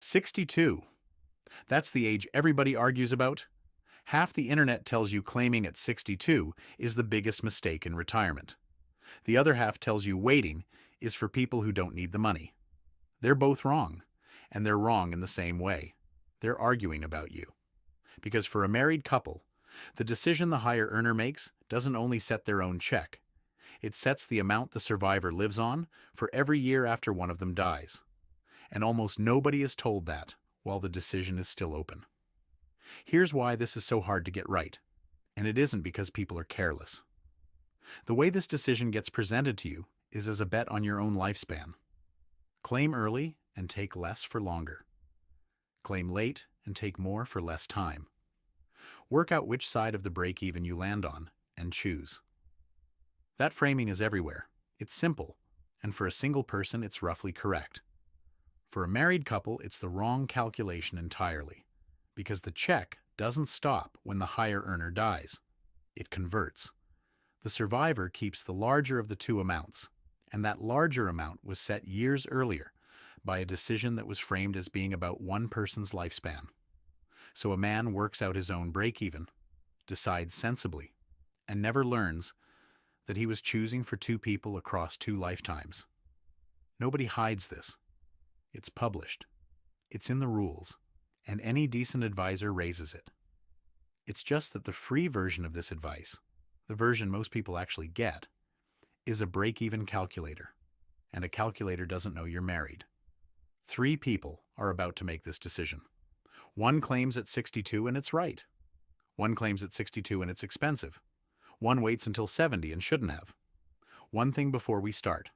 62. That's the age everybody argues about. Half the internet tells you claiming at 62 is the biggest mistake in retirement. The other half tells you waiting is for people who don't need the money. They're both wrong, and they're wrong in the same way. They're arguing about you. Because for a married couple, the decision the higher earner makes doesn't only set their own check. It sets the amount the survivor lives on for every year after one of them dies. And almost nobody is told that while the decision is still open. Here's why this is so hard to get right, and it isn't because people are careless. The way this decision gets presented to you is as a bet on your own lifespan. Claim early and take less for longer. Claim late and take more for less time. Work out which side of the break-even you land on and choose. That framing is everywhere. It's simple, and for a single person, it's roughly correct. For a married couple, it's the wrong calculation entirely, because the check doesn't stop when the higher earner dies. It converts. The survivor keeps the larger of the two amounts, and that larger amount was set years earlier by a decision that was framed as being about one person's lifespan. So a man works out his own break-even, decides sensibly, and never learns that he was choosing for two people across two lifetimes. Nobody hides this. It's published. It's in the rules, and any decent advisor raises it. It's just that the free version of this advice, the version most people actually get, is a break-even calculator, and a calculator doesn't know you're married. 3 people are about to make this decision. One claims at 62 and it's right. One claims at 62 and it's expensive. One waits until 70 and shouldn't have. One thing before we start.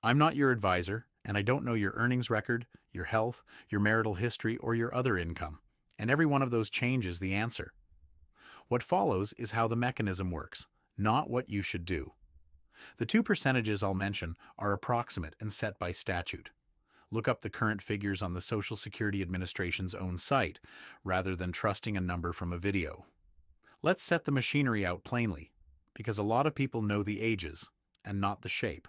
I'm not your advisor, and I don't know your earnings record, your health, your marital history, or your other income, and every one of those changes the answer. What follows is how the mechanism works, not what you should do. The 2 percentages I'll mention are approximate and set by statute. Look up the current figures on the Social Security Administration's own site, rather than trusting a number from a video. Let's set the machinery out plainly, because a lot of people know the ages, and not the shape.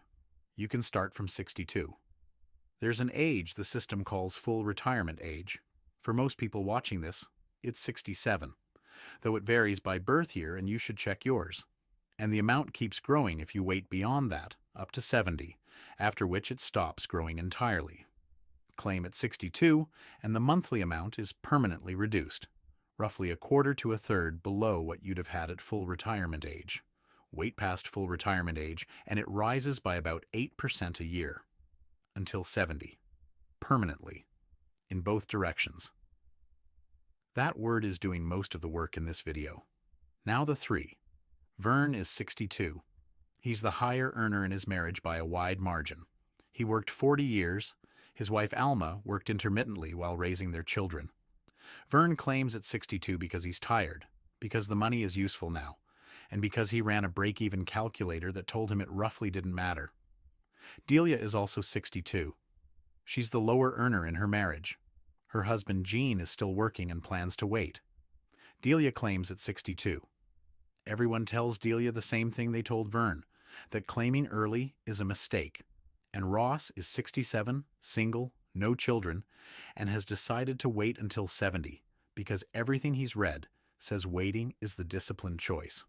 You can start from 62. There's an age the system calls full retirement age. For most people watching this, it's 67, though it varies by birth year and you should check yours. And the amount keeps growing if you wait beyond that, up to 70, after which it stops growing entirely. Claim at 62, and the monthly amount is permanently reduced, roughly a quarter to a third below what you'd have had at full retirement age. Wait past full retirement age, and it rises by about 8% a year, until 70, permanently, in both directions. That word is doing most of the work in this video. Now the 3. Vern is 62. He's the higher earner in his marriage by a wide margin. He worked 40 years. His wife Alma worked intermittently while raising their children. Vern claims at 62 because he's tired, because the money is useful now, and because he ran a break-even calculator that told him it roughly didn't matter. Delia is also 62. She's the lower earner in her marriage. Her husband Gene is still working and plans to wait. Delia claims at 62. Everyone tells Delia the same thing they told Vern, that claiming early is a mistake. And Ross is 67, single, no children, and has decided to wait until 70 because everything he's read says waiting is the disciplined choice.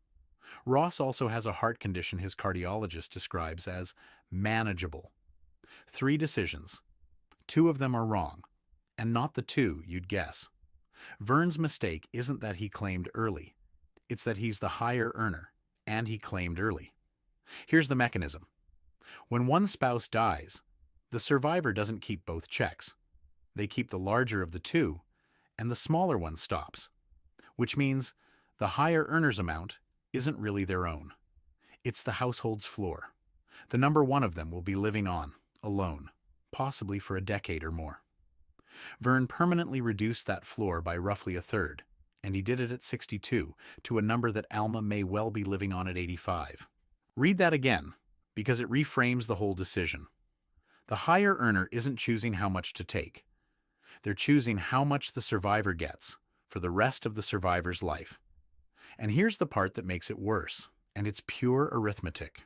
Ross also has a heart condition his cardiologist describes as manageable. 3 decisions. 2 of them are wrong, and not the 2 you'd guess. Vern's mistake isn't that he claimed early. It's that he's the higher earner, and he claimed early. Here's the mechanism. When one spouse dies, the survivor doesn't keep both checks. They keep the larger of the 2, and the smaller one stops, which means the higher earner's amount isn't really their own. It's the household's floor. The number one of them will be living on, alone, possibly for a decade or more. Vern permanently reduced that floor by roughly a third, and he did it at 62, to a number that Alma may well be living on at 85. Read that again, because it reframes the whole decision. The higher earner isn't choosing how much to take. They're choosing how much the survivor gets for the rest of the survivor's life. And here's the part that makes it worse, and it's pure arithmetic.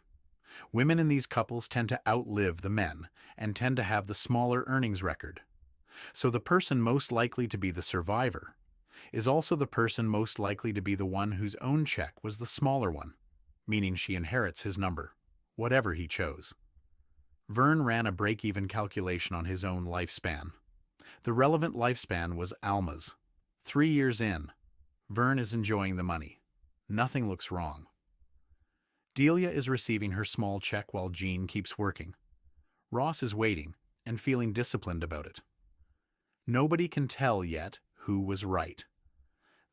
Women in these couples tend to outlive the men and tend to have the smaller earnings record. So the person most likely to be the survivor is also the person most likely to be the one whose own check was the smaller one, meaning she inherits his number, whatever he chose. Vern ran a break-even calculation on his own lifespan. The relevant lifespan was Alma's. 3 years in, Vern is enjoying the money. Nothing looks wrong. Delia is receiving her small check while Jean keeps working. Ross is waiting and feeling disciplined about it. Nobody can tell yet who was right.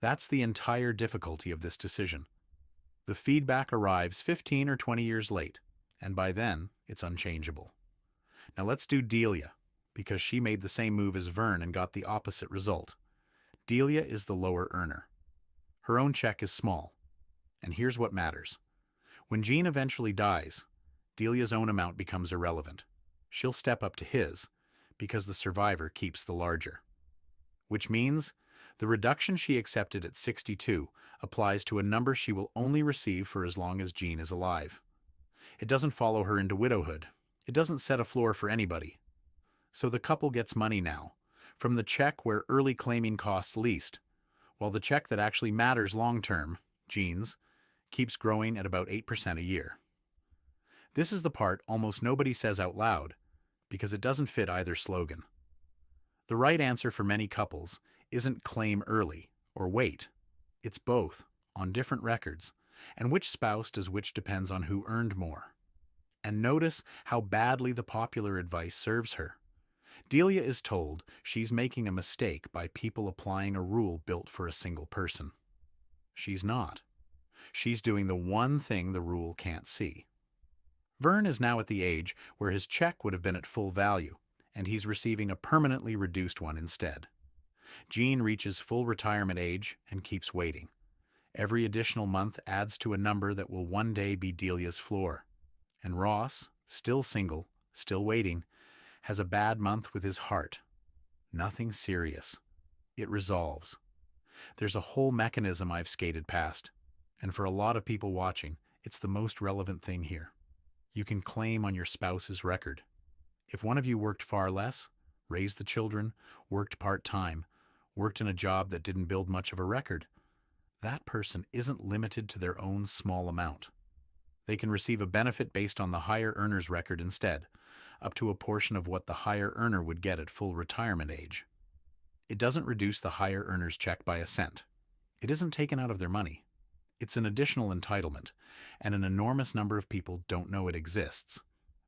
That's the entire difficulty of this decision. The feedback arrives 15 or 20 years late, and by then, it's unchangeable. Now let's do Delia, because she made the same move as Vern and got the opposite result. Delia is the lower earner. Her own check is small. And here's what matters. When Jean eventually dies, Delia's own amount becomes irrelevant. She'll step up to his, because the survivor keeps the larger. Which means the reduction she accepted at 62 applies to a number she will only receive for as long as Jean is alive. It doesn't follow her into widowhood. It doesn't set a floor for anybody. So the couple gets money now, from the check where early claiming costs least, while the check that actually matters long-term, Jean's, keeps growing at about 8% a year. This is the part almost nobody says out loud, because it doesn't fit either slogan. The right answer for many couples isn't claim early or wait. It's both, on different records, and which spouse does which depends on who earned more. And notice how badly the popular advice serves her. Delia is told she's making a mistake by people applying a rule built for a single person. She's not. She's doing the one thing the rule can't see. Vern is now at the age where his check would have been at full value, and he's receiving a permanently reduced one instead. Jean reaches full retirement age and keeps waiting. Every additional month adds to a number that will one day be Delia's floor. And Ross, still single, still waiting, has a bad month with his heart. Nothing serious. It resolves. There's a whole mechanism I've skated past, and for a lot of people watching, it's the most relevant thing here. You can claim on your spouse's record. If one of you worked far less, raised the children, worked part-time, worked in a job that didn't build much of a record, that person isn't limited to their own small amount. They can receive a benefit based on the higher earner's record instead, up to a portion of what the higher earner would get at full retirement age. It doesn't reduce the higher earner's check by a cent. It isn't taken out of their money. It's an additional entitlement, and an enormous number of people don't know it exists,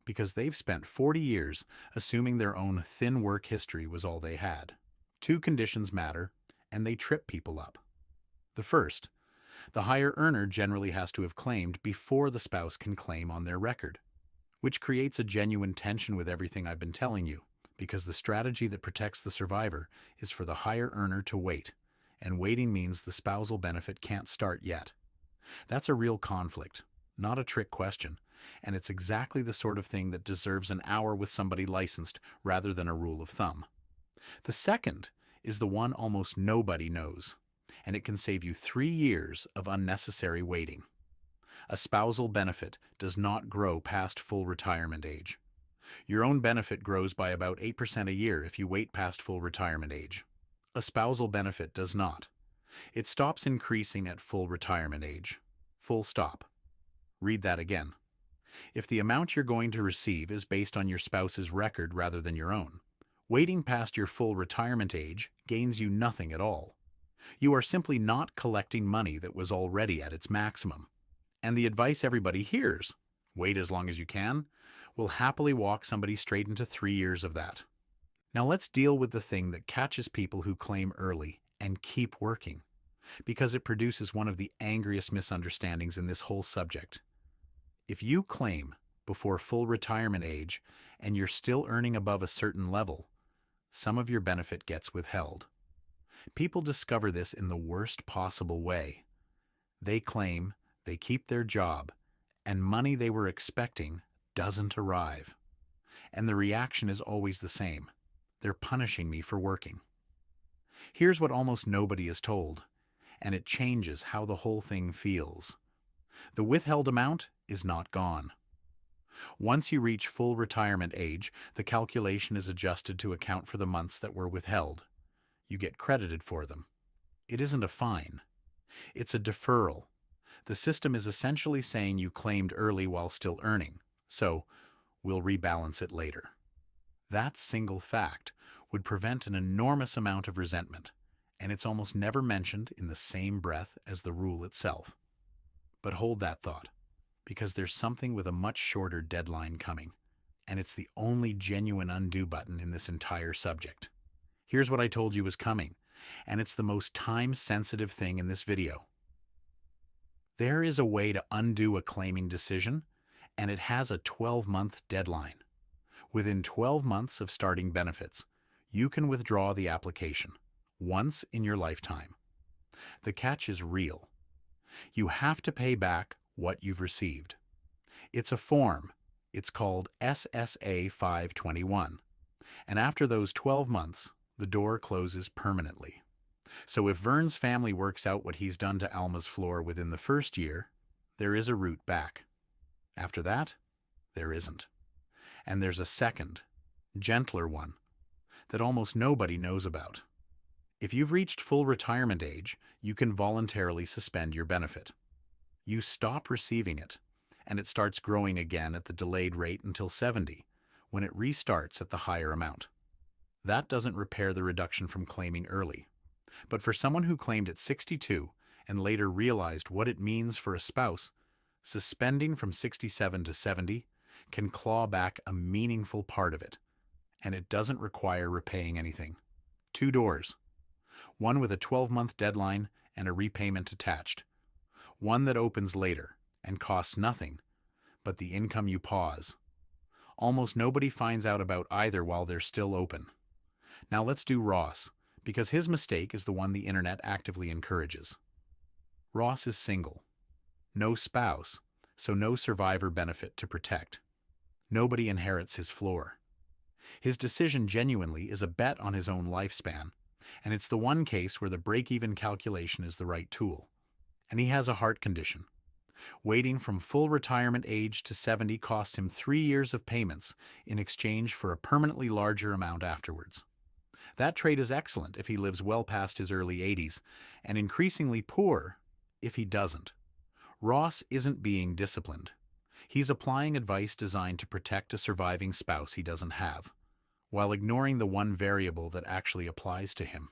because they've spent 40 years assuming their own thin work history was all they had. Two conditions matter, and they trip people up. The first, the higher earner generally has to have claimed before the spouse can claim on their record, which creates a genuine tension with everything I've been telling you, because the strategy that protects the survivor is for the higher earner to wait, and waiting means the spousal benefit can't start yet. That's a real conflict, not a trick question, and it's exactly the sort of thing that deserves an hour with somebody licensed rather than a rule of thumb. The second is the one almost nobody knows, and it can save you 3 years of unnecessary waiting. A spousal benefit does not grow past full retirement age. Your own benefit grows by about 8% a year if you wait past full retirement age. A spousal benefit does not. It stops increasing at full retirement age. Full stop. Read that again. If the amount you're going to receive is based on your spouse's record rather than your own, waiting past your full retirement age gains you nothing at all. You are simply not collecting money that was already at its maximum. And the advice everybody hears, wait as long as you can, will happily walk somebody straight into 3 years of that. Now let's deal with the thing that catches people who claim early and keep working, because it produces one of the angriest misunderstandings in this whole subject. If you claim before full retirement age and you're still earning above a certain level, some of your benefit gets withheld. People discover this in the worst possible way. They claim, they keep their job, and money they were expecting doesn't arrive. And the reaction is always the same. They're punishing me for working. Here's what almost nobody is told, and it changes how the whole thing feels. The withheld amount is not gone. Once you reach full retirement age, the calculation is adjusted to account for the months that were withheld. You get credited for them. It isn't a fine. It's a deferral. The system is essentially saying you claimed early while still earning, so we'll rebalance it later. That single fact would prevent an enormous amount of resentment, and it's almost never mentioned in the same breath as the rule itself. But hold that thought, because there's something with a much shorter deadline coming, and it's the only genuine undo button in this entire subject. Here's what I told you was coming, and it's the most time-sensitive thing in this video. There is a way to undo a claiming decision, and it has a 12-month deadline. Within 12 months of starting benefits, you can withdraw the application, once in your lifetime. The catch is real. You have to pay back what you've received. It's a form. It's called SSA 521. And after those 12 months, the door closes permanently. So if Vern's family works out what he's done to Alma's floor within the first year, there is a route back. After that, there isn't. And there's a second, gentler one that almost nobody knows about. If you've reached full retirement age, you can voluntarily suspend your benefit. You stop receiving it, and it starts growing again at the delayed rate until 70, when it restarts at the higher amount. That doesn't repair the reduction from claiming early. But for someone who claimed at 62 and later realized what it means for a spouse, suspending from 67 to 70 can claw back a meaningful part of it, and it doesn't require repaying anything. 2 doors. One with a 12-month deadline and a repayment attached. One that opens later and costs nothing, but the income you pause. Almost nobody finds out about either while they're still open. Now let's do Ross, because his mistake is the one the internet actively encourages. Ross is single. No spouse, so no survivor benefit to protect. Nobody inherits his floor. His decision genuinely is a bet on his own lifespan, and it's the one case where the break-even calculation is the right tool. And he has a heart condition. Waiting from full retirement age to 70 cost him 3 years of payments in exchange for a permanently larger amount afterwards. That trade is excellent if he lives well past his early 80s, and increasingly poor if he doesn't. Ross isn't being disciplined. He's applying advice designed to protect a surviving spouse he doesn't have, while ignoring the one variable that actually applies to him.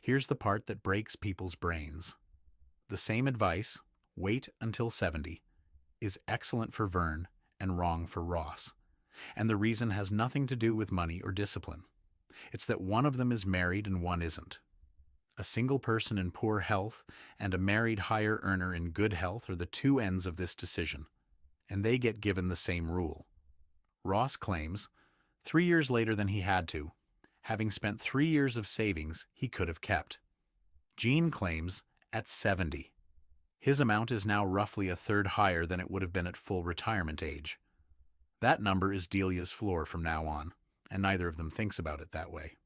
Here's the part that breaks people's brains. The same advice, wait until 70, is excellent for Vern and wrong for Ross. And the reason has nothing to do with money or discipline. It's that one of them is married and one isn't. A single person in poor health and a married higher earner in good health are the two ends of this decision, and they get given the same rule. Ross claims, 3 years later than he had to, having spent 3 years of savings he could have kept. Gene claims at 70. His amount is now roughly a third higher than it would have been at full retirement age. That number is Delia's floor from now on, and neither of them thinks about it that way.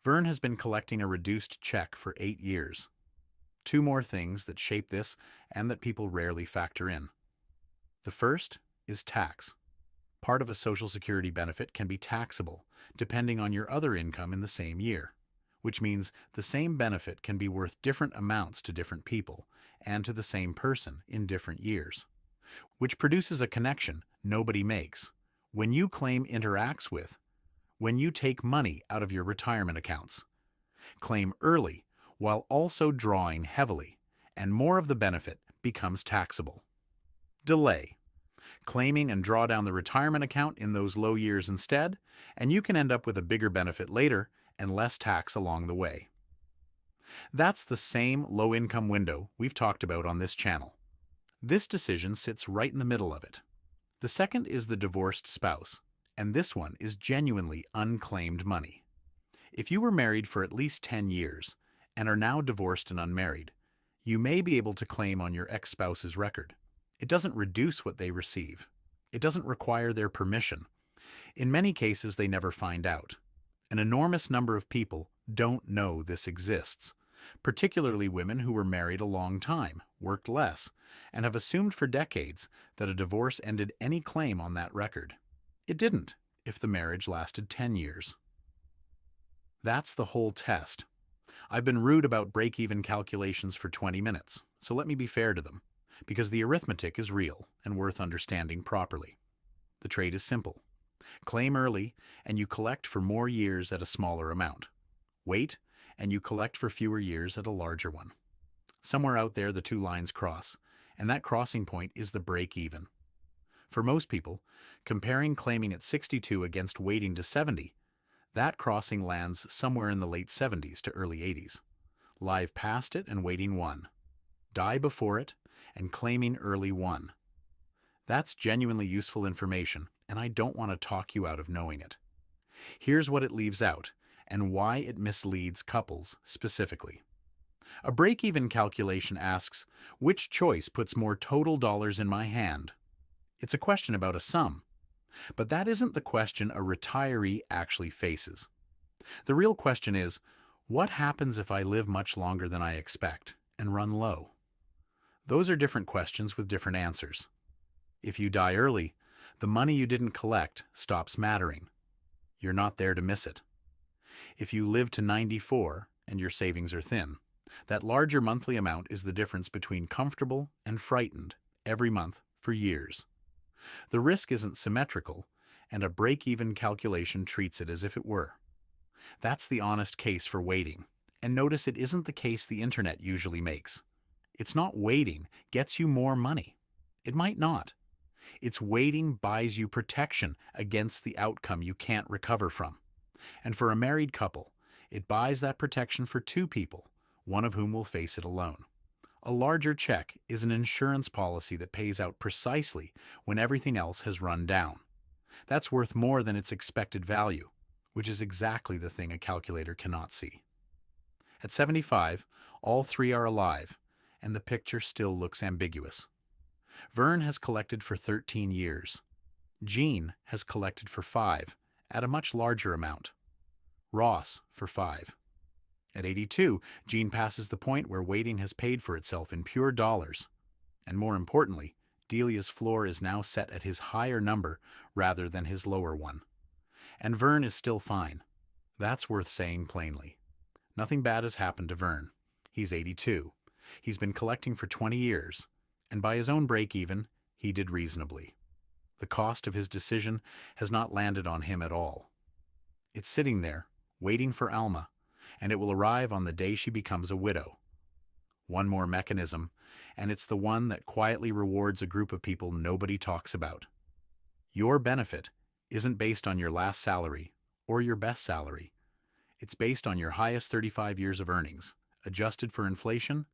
Vern has been collecting a reduced check for 8 years. 2 more things that shape this and that people rarely factor in. The first is tax. Part of a Social Security benefit can be taxable, depending on your other income in the same year, which means the same benefit can be worth different amounts to different people and to the same person in different years, which produces a connection nobody makes. When you claim interacts with, when you take money out of your retirement accounts, claim early while also drawing heavily, and more of the benefit becomes taxable. Delay. Claiming and draw down the retirement account in those low years instead, and you can end up with a bigger benefit later and less tax along the way. That's the same low-income window we've talked about on this channel. This decision sits right in the middle of it. The second is the divorced spouse, and this one is genuinely unclaimed money. If you were married for at least 10 years and are now divorced and unmarried, you may be able to claim on your ex-spouse's record. It doesn't reduce what they receive. It doesn't require their permission. In many cases, they never find out. An enormous number of people don't know this exists, particularly women who were married a long time, worked less, and have assumed for decades that a divorce ended any claim on that record. It didn't, if the marriage lasted 10 years. That's the whole test. I've been rude about break-even calculations for 20 minutes, so let me be fair to them, because the arithmetic is real and worth understanding properly. The trade is simple. Claim early, and you collect for more years at a smaller amount. Wait, and you collect for fewer years at a larger one. Somewhere out there, the two lines cross, and that crossing point is the break-even. For most people, comparing claiming at 62 against waiting to 70, that crossing lands somewhere in the late 70s to early 80s. Live past it and waiting won. Die before it, and claiming early won. That's genuinely useful information, and I don't want to talk you out of knowing it. Here's what it leaves out, and why it misleads couples specifically. A break-even calculation asks, which choice puts more total dollars in my hand? It's a question about a sum. But that isn't the question a retiree actually faces. The real question is, what happens if I live much longer than I expect and run low? Those are different questions with different answers. If you die early, the money you didn't collect stops mattering. You're not there to miss it. If you live to 94 and your savings are thin, that larger monthly amount is the difference between comfortable and frightened every month for years. The risk isn't symmetrical, and a break-even calculation treats it as if it were. That's the honest case for waiting, and notice it isn't the case the internet usually makes. It's not waiting gets you more money. It might not. It's waiting buys you protection against the outcome you can't recover from. And for a married couple, it buys that protection for two people, one of whom will face it alone. A larger check is an insurance policy that pays out precisely when everything else has run down. That's worth more than its expected value, which is exactly the thing a calculator cannot see. At 75, all three are alive, and the picture still looks ambiguous. Vern has collected for 13 years. Jean has collected for 5, at a much larger amount. Ross for 5. At 82, Jean passes the point where waiting has paid for itself in pure dollars. And more importantly, Delia's floor is now set at his higher number rather than his lower one. And Vern is still fine. That's worth saying plainly. Nothing bad has happened to Vern. He's 82. He's been collecting for 20 years, and by his own break-even, he did reasonably. The cost of his decision has not landed on him at all. It's sitting there, waiting for Alma, and it will arrive on the day she becomes a widow. One more mechanism, and it's the one that quietly rewards a group of people nobody talks about. Your benefit isn't based on your last salary or your best salary. It's based on your highest 35 years of earnings, adjusted for inflation,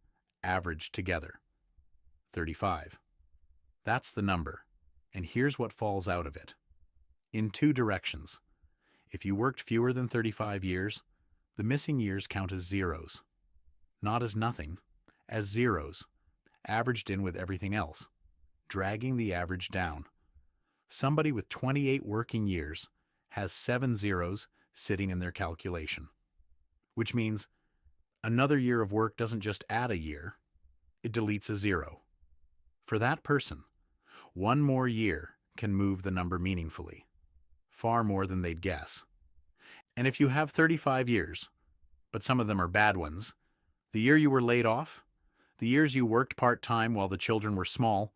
averaged together. 35. That's the number, and here's what falls out of it. In two directions. If you worked fewer than 35 years, the missing years count as zeros. Not as nothing, as zeros, averaged in with everything else, dragging the average down. Somebody with 28 working years has 7 zeros sitting in their calculation. Which means another year of work doesn't just add a year, it deletes a zero. For that person, one more year can move the number meaningfully, far more than they'd guess. And if you have 35 years, but some of them are bad ones, the year you were laid off, the years you worked part-time while the children were small,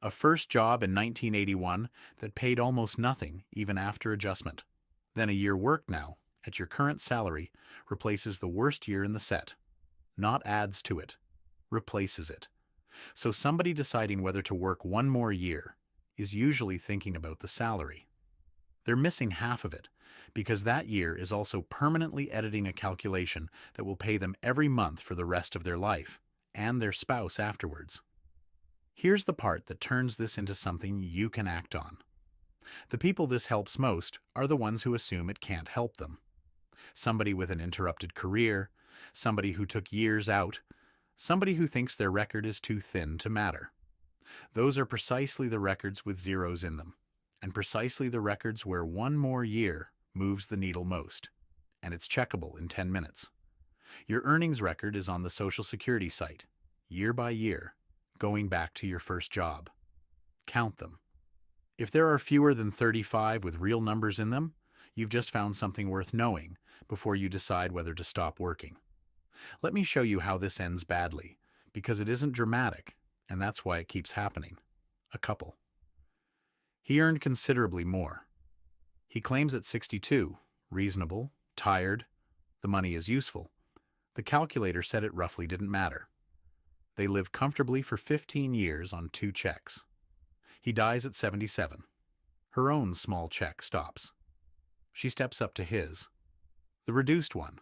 a first job in 1981 that paid almost nothing even after adjustment, then a year worked now, at your current salary, replaces the worst year in the set. Not adds to it, replaces it. So somebody deciding whether to work one more year is usually thinking about the salary. They're missing half of it, because that year is also permanently editing a calculation that will pay them every month for the rest of their life, and their spouse afterwards. Here's the part that turns this into something you can act on. The people this helps most are the ones who assume it can't help them. Somebody with an interrupted career, somebody who took years out, somebody who thinks their record is too thin to matter. Those are precisely the records with zeros in them, and precisely the records where one more year moves the needle most, and it's checkable in 10 minutes. Your earnings record is on the Social Security site, year by year, going back to your first job. Count them. If there are fewer than 35 with real numbers in them, you've just found something worth knowing before you decide whether to stop working. Let me show you how this ends badly, because it isn't dramatic, and that's why it keeps happening. A couple. He earned considerably more. He claims at 62, reasonable, tired, the money is useful. The calculator said it roughly didn't matter. They lived comfortably for 15 years on 2 checks. He dies at 77. Her own small check stops. She steps up to his, the reduced one,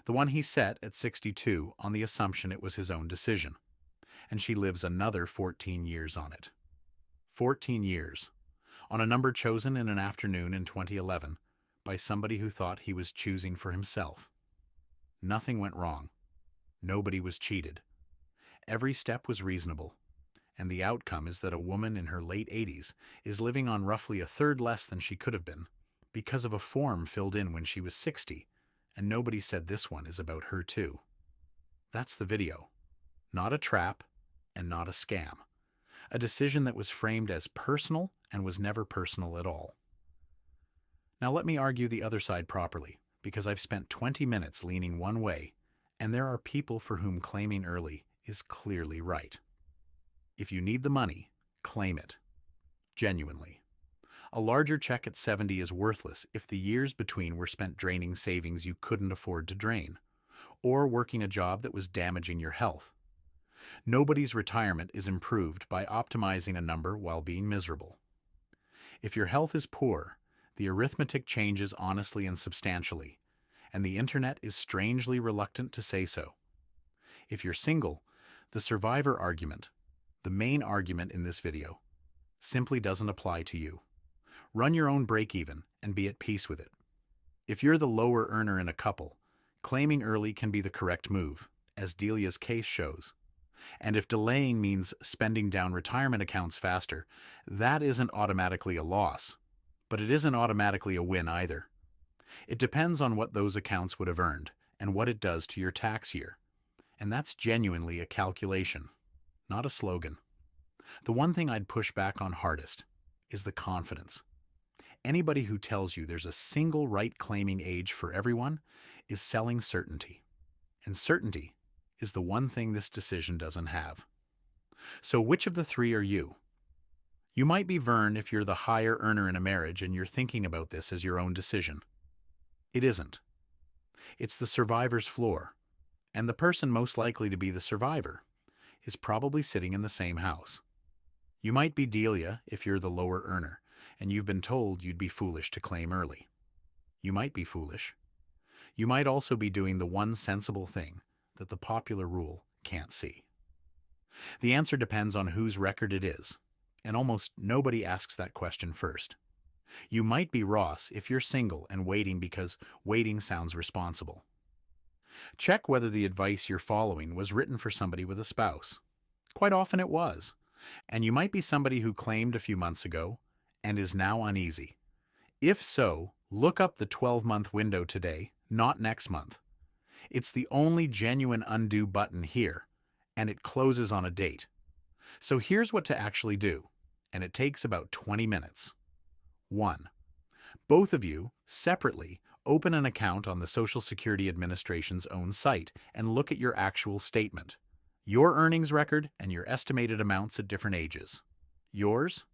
the one he set at 62 on the assumption it was his own decision, and she lives another 14 years on it. 14 years, on a number chosen in an afternoon in 2011 by somebody who thought he was choosing for himself. Nothing went wrong. Nobody was cheated. Every step was reasonable, and the outcome is that a woman in her late 80s is living on roughly a third less than she could have been because of a form filled in when she was 60, and nobody said this one is about her too. That's the video. Not a trap and not a scam. A decision that was framed as personal and was never personal at all. Now let me argue the other side properly, because I've spent 20 minutes leaning one way, and there are people for whom claiming early is clearly right. If you need the money, claim it. Genuinely. A larger check at 70 is worthless if the years between were spent draining savings you couldn't afford to drain, or working a job that was damaging your health. Nobody's retirement is improved by optimizing a number while being miserable. If your health is poor, the arithmetic changes honestly and substantially, and the internet is strangely reluctant to say so. If you're single, the survivor argument, the main argument in this video, simply doesn't apply to you. Run your own break-even and be at peace with it. If you're the lower earner in a couple, claiming early can be the correct move, as Delia's case shows. And if delaying means spending down retirement accounts faster, that isn't automatically a loss, but it isn't automatically a win either. It depends on what those accounts would have earned and what it does to your tax year. And that's genuinely a calculation, not a slogan. The one thing I'd push back on hardest is the confidence. Anybody who tells you there's a single right claiming age for everyone is selling certainty. And certainty is the one thing this decision doesn't have. So which of the three are you? You might be Vern if you're the higher earner in a marriage and you're thinking about this as your own decision. It isn't. It's the survivor's floor, and the person most likely to be the survivor is probably sitting in the same house. You might be Delia if you're the lower earner, and you've been told you'd be foolish to claim early. You might be foolish. You might also be doing the one sensible thing that the popular rule can't see. The answer depends on whose record it is, and almost nobody asks that question first. You might be Ross if you're single and waiting because waiting sounds responsible. Check whether the advice you're following was written for somebody with a spouse. Quite often it was. And you might be somebody who claimed a few months ago and is now uneasy. If so, look up the 12-month window today, not next month. It's the only genuine undo button here, and it closes on a date. So here's what to actually do, and it takes about 20 minutes. 1. Both of you, separately, open an account on the Social Security Administration's own site and look at your actual statement. Your earnings record and your estimated amounts at different ages. Yours,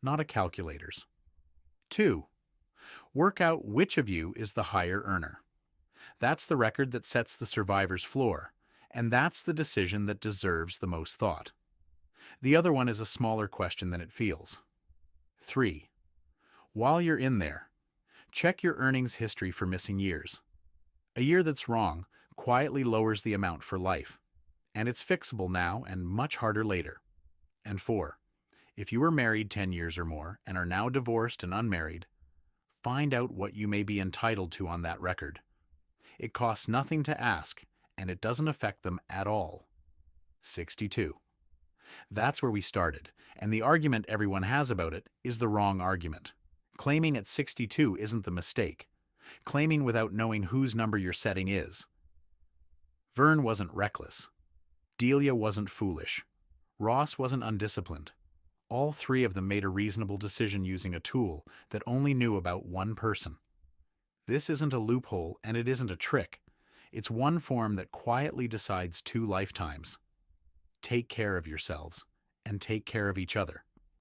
not a calculator's. 2. Work out which of you is the higher earner. That's the record that sets the survivor's floor, and that's the decision that deserves the most thought. The other one is a smaller question than it feels. 3. While you're in there, check your earnings history for missing years. A year that's wrong quietly lowers the amount for life, and it's fixable now and much harder later. And 4. If you were married 10 years or more and are now divorced and unmarried, find out what you may be entitled to on that record. It costs nothing to ask, and it doesn't affect them at all. 62. That's where we started, and the argument everyone has about it is the wrong argument. Claiming at 62 isn't the mistake. Claiming without knowing whose number you're setting is. Vern wasn't reckless. Delia wasn't foolish. Ross wasn't undisciplined. All three of them made a reasonable decision using a tool that only knew about one person. This isn't a loophole and it isn't a trick. It's one form that quietly decides two lifetimes. Take care of yourselves and take care of each other.